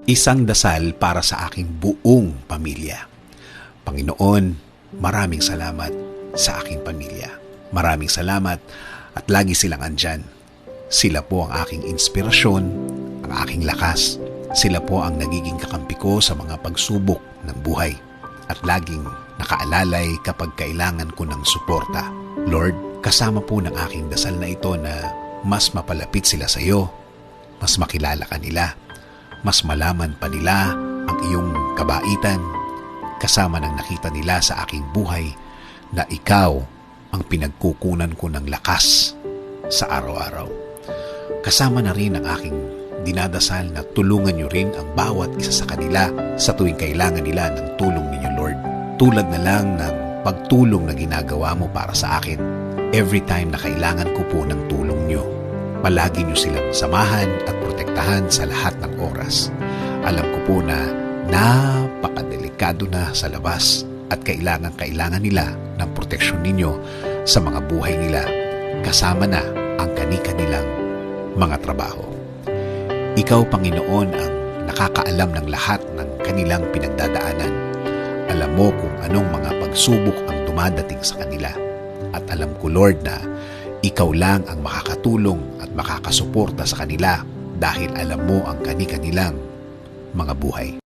Isang dasal para sa aking buong pamilya. Panginoon, maraming salamat sa aking pamilya. Maraming salamat at lagi silang andyan. Sila po ang aking inspirasyon, ang aking lakas. Sila po ang nagiging kakampi ko sa mga pagsubok ng buhay at laging nakaalalay kapag kailangan ko ng suporta. Lord, kasama po ng aking dasal na ito na mas mapalapit sila sa iyo, mas makilala ka nila, mas malaman pa nila ang iyong kabaitan, kasama ng nakita nila sa aking buhay na ikaw ang pinagkukunan ko ng lakas sa araw-araw. Kasama na rin ang aking dinadasal na tulungan niyo rin ang bawat isa sa kanila sa tuwing kailangan nila ng tulong ninyo, Lord. Tulad na lang ng pagtulong na ginagawa mo para sa akin. Every time na kailangan ko po ng tulong niyo, palagi niyo silang samahan at protektahan sa lahat ng oras. Alam ko po na napakadelikado na sa labas at kailangan nila ng proteksyon ninyo sa mga buhay nila, kasama na ang kani-kanilang mga trabaho. Ikaw, Panginoon, ang nakakaalam ng lahat ng kanilang pinagdadaanan. Alam mo kung anong mga pagsubok ang dumadating sa kanila. At alam ko, Lord, na ikaw lang ang makakatulong at makakasuporta sa kanila dahil alam mo ang kani-kanilang mga buhay.